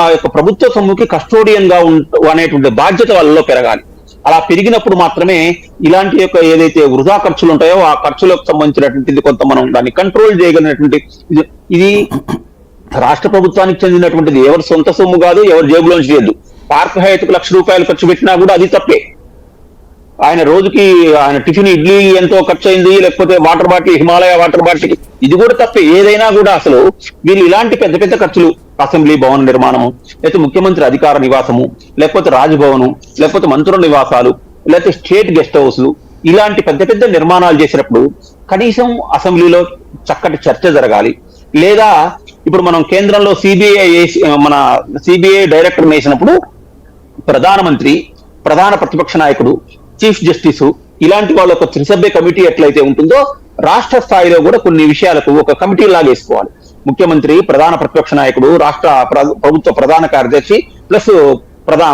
ఆ యొక్క ప్రభుత్వ సొమ్ముకి కస్టోడియన్ గా అనేటువంటి బాధ్యత వాళ్ళలో పెరగాలి. అలా పెరిగినప్పుడు మాత్రమే ఇలాంటి యొక్క ఏదైతే వృధా ఖర్చులు ఉంటాయో ఆ ఖర్చులకు సంబంధించినటువంటిది కొంత మనం దాన్ని కంట్రోల్ చేయగలిగినటువంటి ఇది రాష్ట్ర ప్రభుత్వానికి చెందినటువంటిది. ఎవరి సొంత సొమ్ము కాదు, ఎవరి జేబులోంచి చేయద్దు. పార్క్ హయాత్కు ₹1,00,000 ఖర్చు పెట్టినా కూడా అది తప్పే. ఆయన రోజుకి ఆయన టిఫిన్ ఇడ్లీ ఎంతో ఖర్చు అయింది, లేకపోతే water bottle Himalaya water bottle ఇది కూడా తప్పే. ఏదైనా కూడా అసలు వీళ్ళు ఇలాంటి పెద్ద పెద్ద ఖర్చులు, అసెంబ్లీ భవన నిర్మాణము, లేకపోతే ముఖ్యమంత్రి అధికార నివాసము, లేకపోతే రాజ్భవను, లేకపోతే మంత్రుల నివాసాలు, లేకపోతే స్టేట్ గెస్ట్ హౌస్లు, ఇలాంటి పెద్ద పెద్ద నిర్మాణాలు చేసినప్పుడు కనీసం అసెంబ్లీలో చక్కటి చర్చ జరగాలి. లేదా ఇప్పుడు మనం కేంద్రంలో మన సిబిఐ డైరెక్టర్ వేసినప్పుడు ప్రధానమంత్రి, ప్రధాన ప్రతిపక్ష నాయకుడు, చీఫ్ జస్టిస్ ఇలాంటి వాళ్ళ ఒక త్రిసభ్య కమిటీ ఎట్లయితే ఉంటుందో రాష్ట్ర స్థాయిలో కూడా కొన్ని విషయాలకు ఒక కమిటీ లాగా వేసుకోవాలి. ముఖ్యమంత్రి, ప్రధాన ప్రతిపక్ష నాయకుడు, రాష్ట్ర ప్రభుత్వ ప్రధాన కార్యదర్శి ప్లస్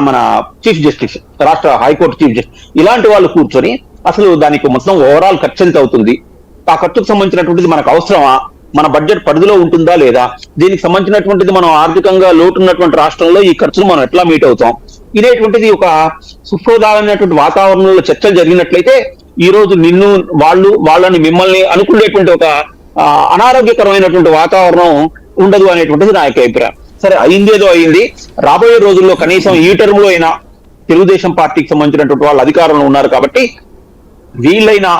మన చీఫ్ జస్టిస్, రాష్ట్ర హైకోర్టు చీఫ్ జస్టిస్, ఇలాంటి వాళ్ళు కూర్చొని అసలు దానికి మొత్తం ఓవరాల్ ఖర్చు ఎంత అవుతుంది, ఆ ఖర్చుకు సంబంధించినటువంటిది మనకు అవసరమా, మన బడ్జెట్ పరిధిలో ఉంటుందా లేదా, దీనికి సంబంధించినటువంటిది మనం ఆర్థికంగా లోటు ఉన్నటువంటి రాష్ట్రంలో ఈ ఖర్చును మనం ఎట్లా మీట్ అవుతాం, ఇదేటువంటిది ఒక సుప్రధానమైనటువంటి వాతావరణంలో చర్చలు జరిగినట్లయితే ఈ రోజు నిన్ను వాళ్ళని మిమ్మల్ని అనుకునేటువంటి ఒక అనారోగ్యకరమైనటువంటి వాతావరణం ఉండదు అనేటువంటిది నా యొక్క అభిప్రాయం. సరే, అయిందేదో అయింది. రాబోయే రోజుల్లో కనీసం ఈ టర్మ్ లో అయినా తెలుగుదేశం పార్టీకి సంబంధించినటువంటి వాళ్ళు అధికారంలో ఉన్నారు కాబట్టి వీళ్ళైనా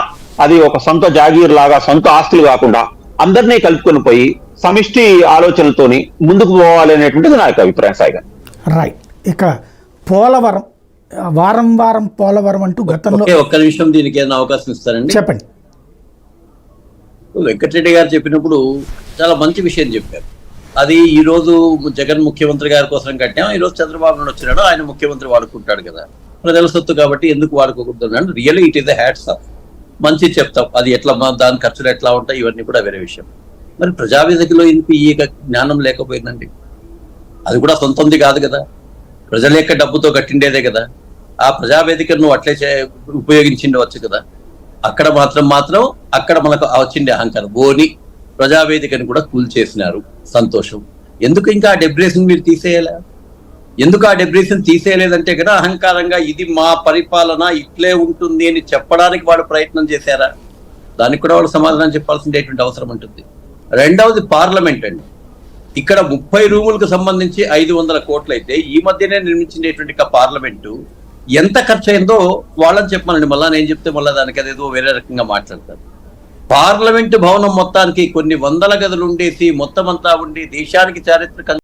అది ఒక సొంత జాగీర్ లాగా, సొంత ఆస్తులు కాకుండా అందరినీ కలుపుకొని పోయి సమిష్టి ఆలోచనలతోని ముందుకు పోవాలి అనేటువంటిది నా యొక్క అభిప్రాయం. సాయిగా రైట్. ఇక పోలవరం, వారం వారం పోలవరం అంటూ గతంలో ఒక్క నిమిషం దీనికి ఏదైనా అవకాశం ఇస్తారండి? చెప్పండి. వెంకటరెడ్డి గారు చెప్పినప్పుడు చాలా మంచి విషయం చెప్పారు. అది ఈ రోజు జగన్ ముఖ్యమంత్రి గారి కోసం కట్టాం, ఈ రోజు చంద్రబాబు నాయుడు వచ్చినాడు, ఆయన ముఖ్యమంత్రి వాడుకుంటాడు కదా, ప్రజల సొత్తు కాబట్టి ఎందుకు వాడుకోకూడదు. Really it is the hats off. మంచి చెప్తాం, అది ఎట్లా దాని ఖర్చులు ఎట్లా ఉంటాయి ఇవన్నీ కూడా వేరే విషయం. మరి ప్రజావేదికలో ఎందుకు ఈ జ్ఞానం లేకపోయిందండి? అది కూడా సొంతంది కాదు కదా, ప్రజల యొక్క డబ్బుతో కట్టిండేదే కదా. ఆ ప్రజావేదికను అట్లే ఉపయోగించిండవచ్చు కదా. అక్కడ మాత్రం అక్కడ మనకు వచ్చిండే అహంకారం ఓని ప్రజావేదికను కూడా కూల్చేసినారు. సంతోషం. ఎందుకు ఇంకా ఆ డెబ్రేషన్ మీరు తీసేయాలా? ఎందుకు ఆ డెబ్రేషన్ తీసేయలేదంటే కదా అహంకారంగా ఇది మా పరిపాలన ఇట్లే ఉంటుంది అని చెప్పడానికి వాడు ప్రయత్నం చేశారా? దానికి కూడా వాళ్ళు సమాధానం చెప్పాల్సినటువంటి అవసరం ఉంటుంది. రెండవది పార్లమెంట్ అండి. ఇక్కడ 30 రూములకు సంబంధించి 500 కోట్లు అయితే ఈ మధ్యనే నిర్మించినటువంటి పార్లమెంటు ఎంత ఖర్చు అయిందో వాళ్ళని చెప్పమనండి. మళ్ళా నేను చెప్తే మళ్ళీ దానికి అదేదో వేరే రకంగా మాట్లాడతారు. పార్లమెంటు భవనం మొత్తానికి కొన్ని వందల గదులు ఉండేసి మొత్తం అంతా ఉండి దేశానికి చారిత్రక